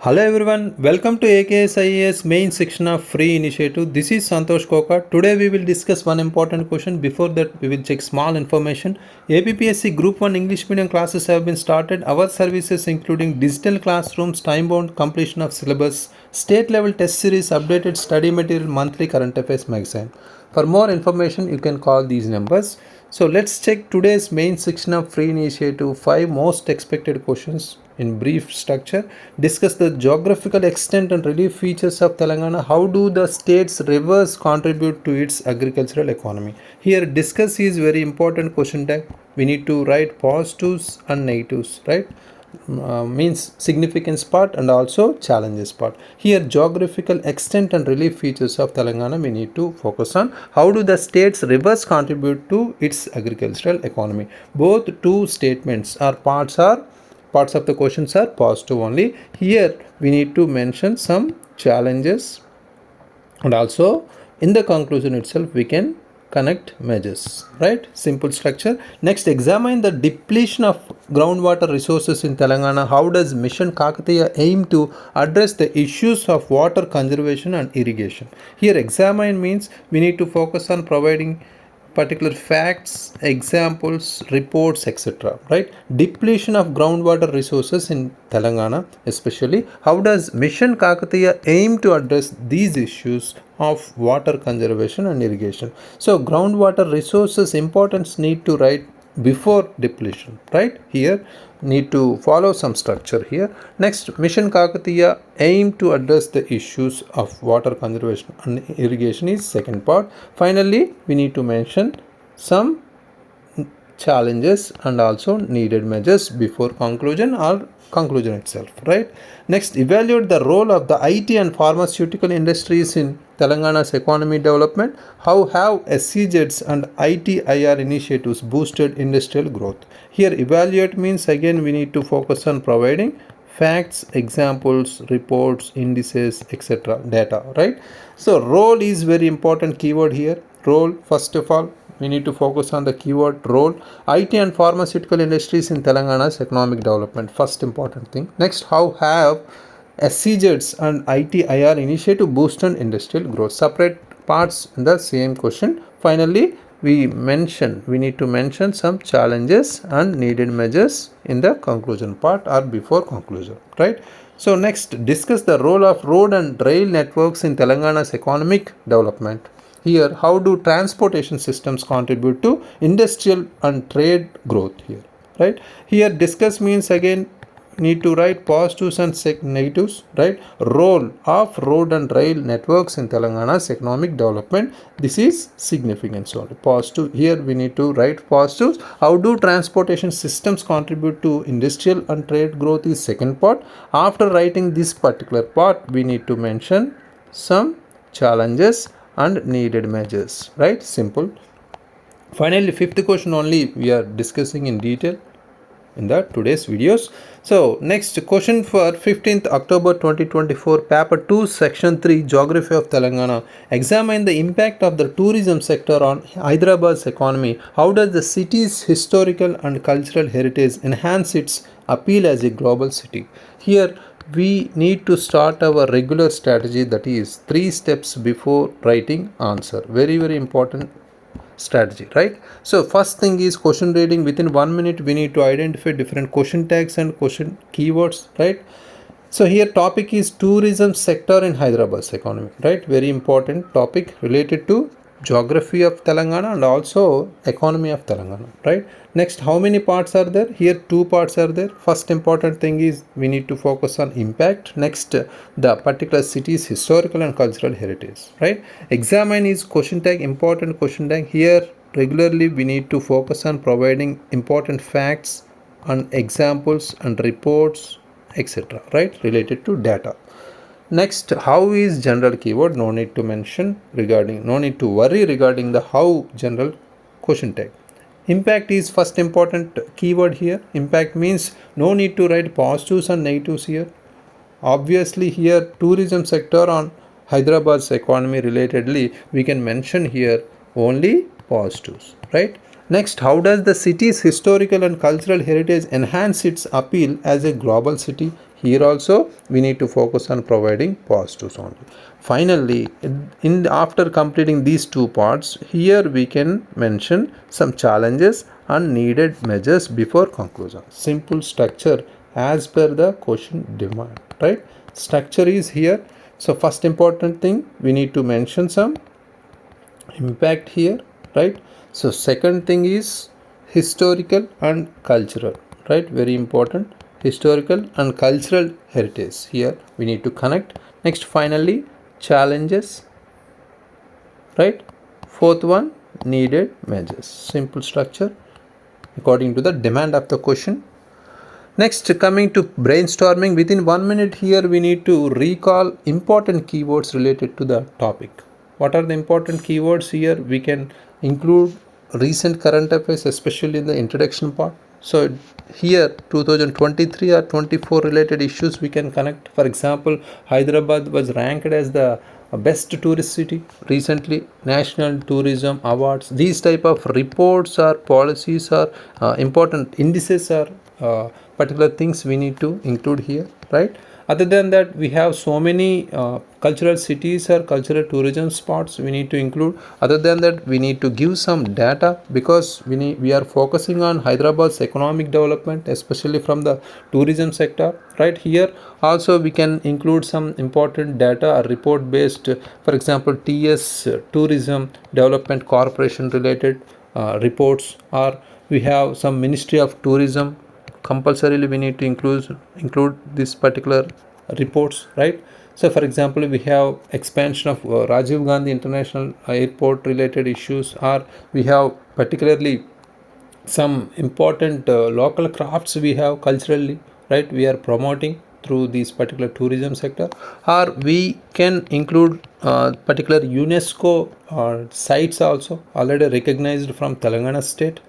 Hello everyone, welcome to AKS IAS main section of free initiative. This is Santosh Koka. Today we will discuss one important question. Before that we will check small information. APPSC Group 1 English medium classes have been started. Our services including digital classrooms, time-bound completion of syllabus, state level test series, updated study material, monthly current affairs magazine. For more information you can call these numbers. So let's check today's main section of free initiative. 5 most expected questions in brief structure. Discuss the geographical extent and relief features of Telangana. How do the state's rivers contribute to its agricultural economy? Here discuss is very important question tag. We need to write positives and negatives, right? Means significance part and also challenges part. Here geographical extent and relief features of Telangana we need to focus on. How do the state's rivers contribute to its agricultural economy? Both two statements or parts of the questions are positive only. Here we need to mention some challenges and also in the conclusion itself we can connect measures, right? Simple structure. Next, examine the depletion of groundwater resources in Telangana. How does Mission Kakatiya aim to address the issues of water conservation and irrigation? Here examine means we need to focus on providing particular facts, examples, reports, etc. Right? Depletion of groundwater resources in Telangana, especially. How does Mission Kakatiya aim to address these issues of water conservation and irrigation? So, groundwater resources importance need to write before depletion, right? Here need to follow some structure here. Next, Mission Kakatiya aim to address the issues of water conservation and irrigation is second part. Finally, we need to mention some challenges and also needed measures before conclusion or conclusion itself, right? Next, evaluate the role of the IT and pharmaceutical industries in Telangana's economy development. How have SCZs and ITIR initiatives boosted industrial growth? Here evaluate means again we need to focus on providing facts, examples, reports, indices, etc. data, right? So role is very important keyword here. Role, first of all we need to focus on the keyword role. IT and pharmaceutical industries in Telangana's economic development, first important thing. Next, how have SCZs and ITIR initiative boosted industrial growth? Separate parts in the same question. Finally, we need to mention some challenges and needed measures in the conclusion part or before conclusion, right? So next, discuss the role of road and rail networks in Telangana's economic development. Here, how do transportation systems contribute to industrial and trade growth here, right? Here, discuss means again need to write positives and negatives, right? Role of road and rail networks in Telangana's economic development. This is significance only. Positive. Here we need to write positives. How do transportation systems contribute to industrial and trade growth is second part. After writing this particular part, we need to mention some challenges and needed measures, right? Simple. Finally, fifth question only we are discussing in detail in the today's videos. So next question for 15th October 2024, paper 2 section 3, geography of Telangana. Examine the impact of the tourism sector on Hyderabad's economy. How does the city's historical and cultural heritage enhance its appeal as a global city? Here we need to start our regular strategy, that is 3 steps before writing answer. Very important strategy, right? So first thing is question reading. Within 1 minute we need to identify different question tags and question keywords, right? So here topic is tourism sector in Hyderabad's economy, right? Very important topic related to geography of Telangana and also economy of Telangana, right? Next, how many parts are there? Here 2 parts are there. First important thing is we need to focus on impact. Next, the particular city's historical and cultural heritage, right? Examine is question tag, important question tag. Here regularly we need to focus on providing important facts and examples and reports, etc., right, related to data. Next, how is general keyword. No need to worry regarding the how general question tag. Impact is first important keyword here. Impact means no need to write positives and negatives here. Obviously here tourism sector on Hyderabad's economy relatedly we can mention here only positives, right? Next, how does the city's historical and cultural heritage enhance its appeal as a global city? Here also we need to focus on providing positives only. Finally, after completing these two parts, here we can mention some challenges and needed measures before conclusion. Simple structure as per the question demand, right? Structure is here. So first important thing, we need to mention some impact here, right? So second thing is historical and cultural, right? Very important, historical and cultural heritage. Here we need to connect. Next, finally, challenges, right? Fourth one, needed measures. Simple structure according to the demand of the question. Next, coming to brainstorming, within 1 minute here we need to recall important keywords related to the topic. What are the important keywords here? We can include recent current affairs, especially in the introduction part. So here 2023 or 24 related issues we can connect. For example, Hyderabad was ranked as the best tourist city recently, national tourism awards. These type of reports or policies or important indices or particular things we need to include here, right? Other than that, we have so many cultural cities or cultural tourism spots we need to include. Other than that, we need to give some data, because we are focusing on Hyderabad's economic development, especially from the tourism sector, right? Here also we can include some important data or report based, for example, TS Tourism Development Corporation related reports, or we have some Ministry of Tourism. Compulsorily we need to include this particular reports, right? So for example, we have expansion of Rajiv Gandhi International Airport related issues, or we have particularly some important local crafts we have culturally, right? We are promoting through this particular tourism sector, or we can include particular UNESCO sites also already recognized from Telangana state,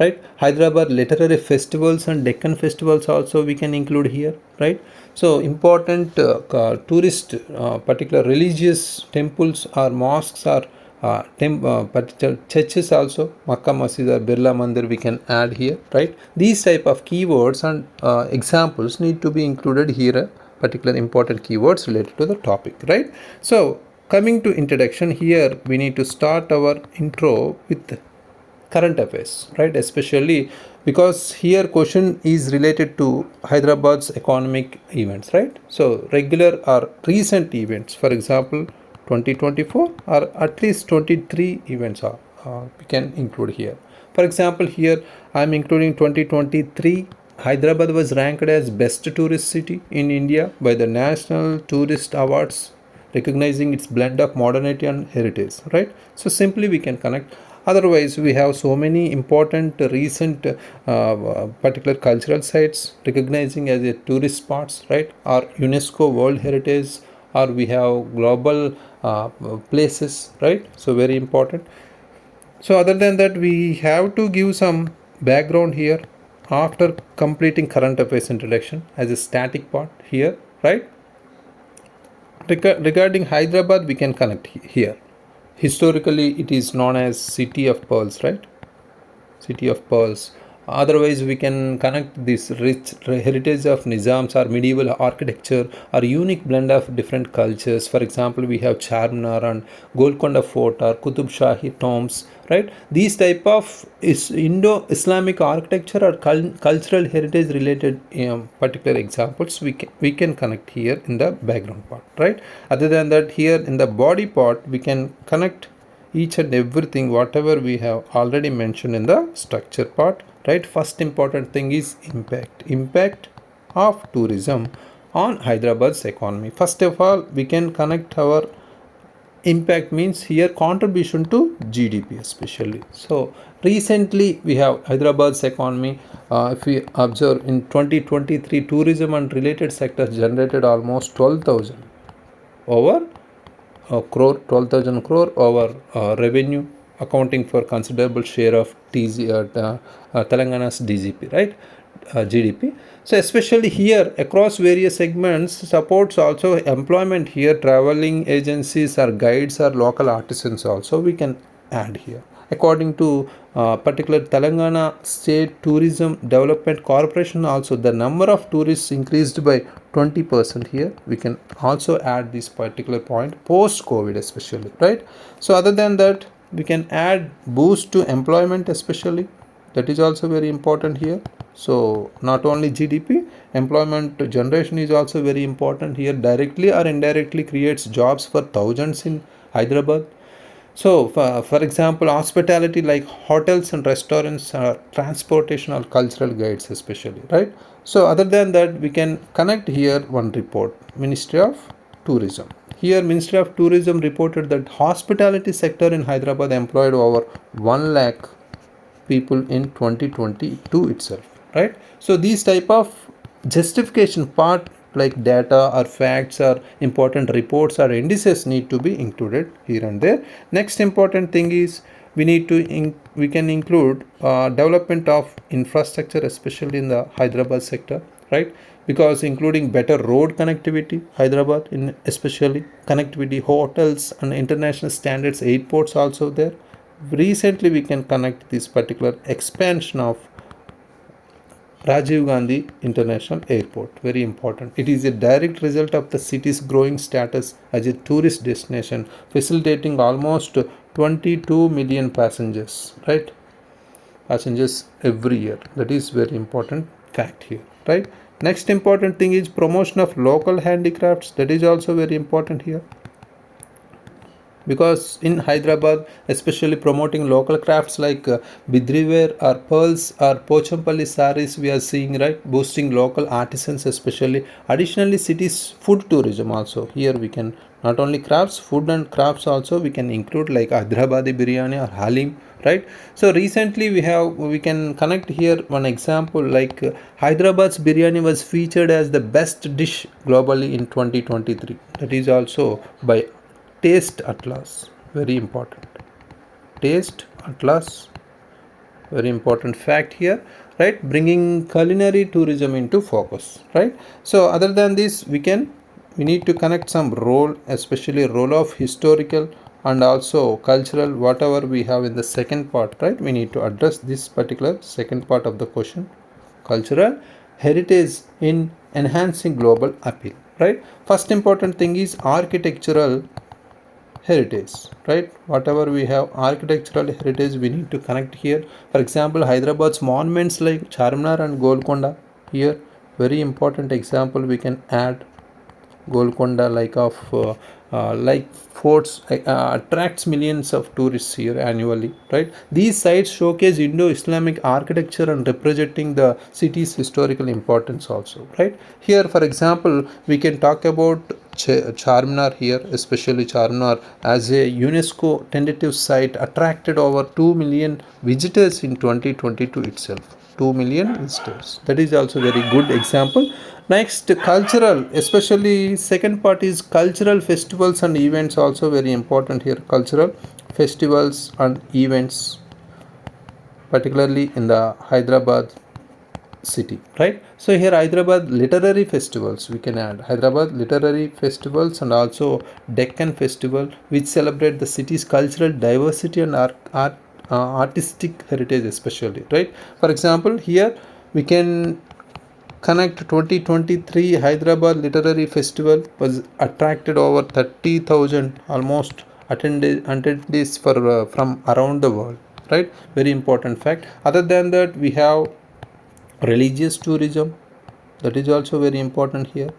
right? Hyderabad literary festivals and Deccan festivals also we can include here, right? So important tourist particular religious temples or mosques or particular churches also, Makkah Masjid or Birla Mandir we can add here, right? These type of keywords and examples need to be included here, particular important keywords related to the topic, right? So coming to introduction, here we need to start our intro with current affairs, right? Especially because here question is related to Hyderabad's economic events, right? So regular or recent events, for example 2024 or at least 23 events are we can include here. For example, here I am including 2023. Hyderabad was ranked as best tourist city in India by the National Tourist Awards, recognizing its blend of modernity and heritage, right? So simply we can connect. Otherwise, we have so many important recent particular cultural sites recognizing as a tourist spots, right? Or UNESCO World Heritage, or we have global places, right? So very important. So other than that, we have to give some background here after completing current affairs introduction as a static part here, right? Regarding Hyderabad, we can connect here. Historically, it is known as City of Pearls, right? City of Pearls. Otherwise, we can connect this rich heritage of Nizams or medieval architecture or unique blend of different cultures. For example, we have Charminar and Golconda Fort or Qutub Shahi tombs, right? These type of Indo-Islamic architecture or cultural heritage related particular examples we can connect here in the background part, right? Other than that, here in the body part, we can connect each and everything whatever we have already mentioned in the structure part, right? First important thing is impact of tourism on Hyderabad's economy. First of all, we can connect our impact means here contribution to GDP especially. So recently we have Hyderabad's economy, if we observe in 2023, tourism and related sectors generated almost 12,000 over crore, 12,000 crore over revenue, accounting for considerable share of Telangana's DGP, right? GDP. So especially here across various segments supports also employment here, traveling agencies or guides or local artisans also we can add here. according to particular Telangana State Tourism Development Corporation, also the number of tourists increased by 20% here. We can also add this particular point post COVID especially, right? So other than that, we can add boost to employment especially, that is also very important here. So not only GDP, employment generation is also very important here, directly or indirectly creates jobs for thousands in Hyderabad. So for example, hospitality like hotels and restaurants, transportation or cultural guides especially, right? So other than that, we can connect here one report, Ministry of Tourism. Here Ministry of Tourism reported that hospitality sector in Hyderabad employed over 1 lakh people in 2022 itself, right? So these type of justification part like data or facts or important reports or indices need to be included here and there. Next important thing is we need to we can include development of infrastructure especially in the Hyderabad sector, right? Because including better road connectivity, Hyderabad in especially connectivity, hotels and international standards, airports also there. Recently we can connect this particular expansion of Rajiv Gandhi International Airport, very important. It is a direct result of the city's growing status as a tourist destination, facilitating almost 22 million passengers, right? Passengers every year. That is very important fact here, right? Next important thing is promotion of local handicrafts. That is also very important here, because in Hyderabad, especially promoting local crafts like bidriware or pearls or pochampalli saris, we are seeing, right, boosting local artisans especially. Additionally, cities food tourism also, here we can not only crafts, food and crafts also we can include like Hyderabadi biryani or halim, right? So recently we can connect here one example like Hyderabad's biryani was featured as the best dish globally in 2023. That is also by Taste Atlas, very important. Taste Atlas, very important fact here, right? Bringing culinary tourism into focus, right? So other than this, we need to connect some role, especially role of historical and also cultural, whatever we have in the second part, right? We need to address this particular second part of the question, cultural heritage in enhancing global appeal, right? First important thing is architectural heritage, right? Whatever we have architectural heritage, we need to connect here. For example, Hyderabad's monuments like Charminar and Golconda, here very important example we can add. Golconda like forts attracts millions of tourists here annually, right? These sites showcase Indo-Islamic architecture and representing the city's historical importance also, right? Here, for example, we can talk about Charminar here, especially Charminar as a UNESCO tentative site attracted over 2 million visitors in 2022 itself. 2 million visitors. That is also very good example. Next, cultural, especially second part is cultural festivals and events, also very important here. Cultural festivals and events, particularly in the Hyderabad city, right? So here Hyderabad literary festivals we can add. Hyderabad literary festivals and also Deccan Festival, which celebrate the city's cultural diversity and artistic heritage especially, right? For example, here we can connect 2023 Hyderabad Literary Festival was attracted over 30,000 almost attendees from around the world, right? Very important fact. Other than that, we have religious tourism, that is also very important here,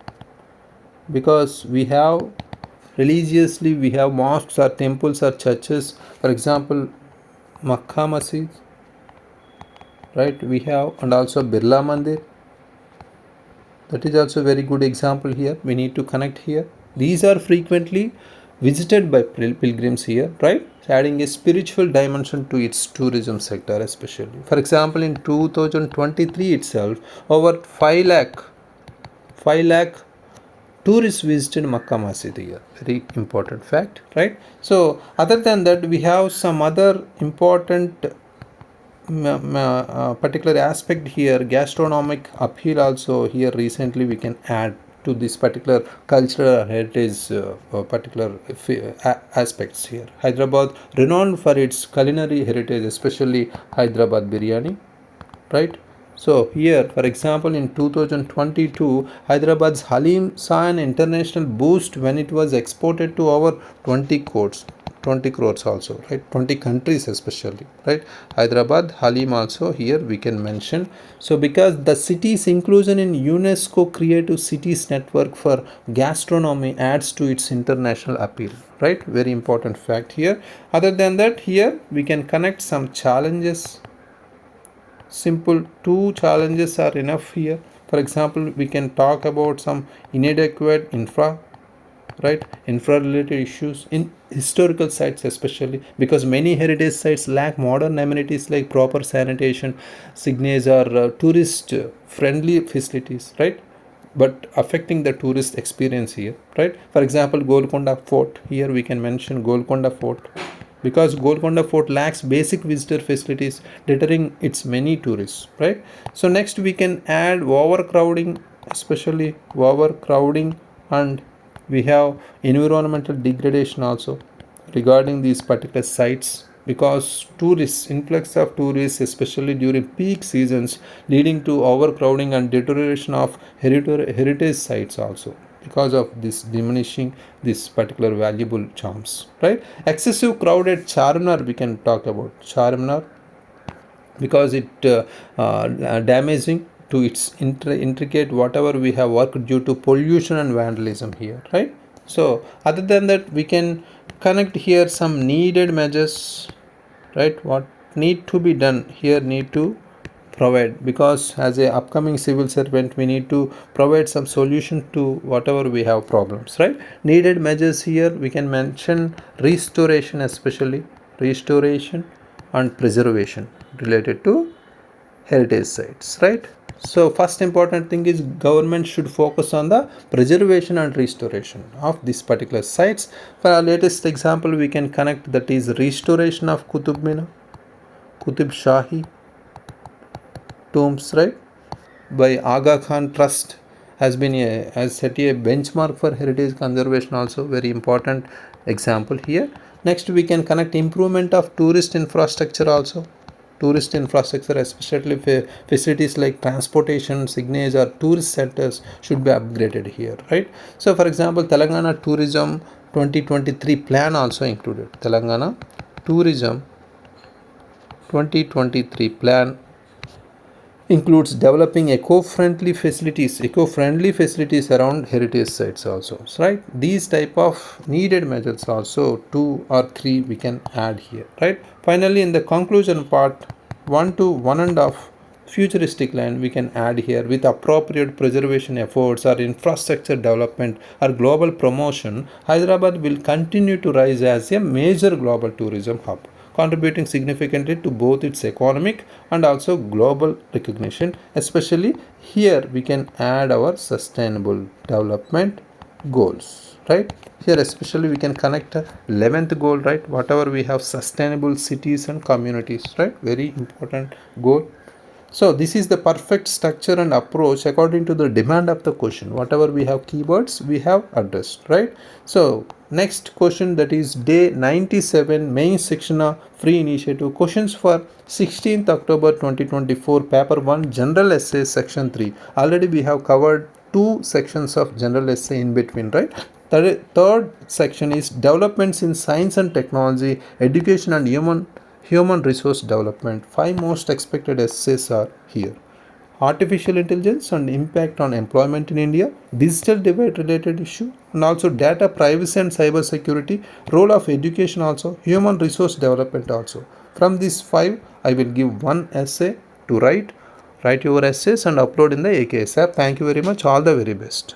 because we have religiously we have mosques or temples or churches. For example, Makkah Masjid, right? We have, and also Birla Mandir, that is also very good example here. We need to connect here. These are frequently visited by pilgrims here, right? Adding a spiritual dimension to its tourism sector especially. For example, in 2023 itself, over 5 lakh tourists visited Makkah Masjid here. Very important fact, right? So other than that, we have some other important particular aspect here, gastronomic appeal also here recently we can add to this particular cultural heritage particular aspects here. Hyderabad renowned for its culinary heritage, especially Hyderabad biryani, right? So here, for example, in 2022, Hyderabad's Halim saw an international boost when it was exported to over 20 crores also, right? 20 countries especially, right? Hyderabad Halim also here we can mention. So because the city's inclusion in UNESCO Creative Cities Network for gastronomy adds to its international appeal, right? Very important fact here. Other than that, here we can connect some challenges. Simple, two challenges are enough here. For example, we can talk about some inadequate infra related issues in historical sites, especially because many heritage sites lack modern amenities like proper sanitation, signage, or tourist friendly facilities, right? But affecting the tourist experience here, right? For example, Golconda Fort, here we can mention Golconda Fort, because Golconda Fort lacks basic visitor facilities, deterring its many tourists, right? So next we can add overcrowding, especially overcrowding, and we have environmental degradation also regarding these particular sites, because influx of tourists, especially during peak seasons, leading to overcrowding and deterioration of heritage sites also, because of this diminishing this particular valuable charms, right? Excessive crowd at Charminar, we can talk about Charminar, because it damaging to its intricate whatever we have worked due to pollution and vandalism here, right? So other than that, we can connect here some needed measures, right? What need to be done here, need to provide, because as a upcoming civil servant we need to provide some solution to whatever we have problems, right? Needed measures here we can mention restoration, especially restoration and preservation related to heritage sites, right? So first important thing is government should focus on the preservation and restoration of these particular sites. For our latest example, we can connect, that is restoration of Qutub Minar, Qutub Shahi tombs, right? By Aga Khan Trust has set a benchmark for heritage conservation, also very important example here. Next we can connect improvement of tourist infrastructure also. Tourist infrastructure, especially facilities like transportation, signage, or tourist centers should be upgraded here, right? So for example, Telangana Tourism 2023 plan also included. Telangana Tourism 2023 plan includes developing eco-friendly facilities around heritage sites also, right? These type of needed measures also, 2 or 3 we can add here, right? Finally, in the conclusion part, 1 to 1.5 futuristic land we can add here. With appropriate preservation efforts or infrastructure development or global promotion, Hyderabad will continue to rise as a major global tourism hub, contributing significantly to both its economic and also global recognition. Especially here we can add our sustainable development goals, right? Here especially we can connect a 11th goal, right? Whatever we have, sustainable cities and communities, right? Very important goal. So this is the perfect structure and approach according to the demand of the question. Whatever we have keywords, we have addressed, right? So next question, that is day 97 main section of free initiative questions for 16th October 2024, paper 1 general essay section 3. Already we have covered 2 sections of general essay in between, right? Third section is developments in science and technology, education and human resource development. 5 most expected essays are here. Artificial intelligence and impact on employment in India, digital divide related issue, and also data privacy and cyber security, role of education also, human resource development also. From these 5, I will give one essay to write your essays and upload in the AKS app. Thank you very much. All the very best.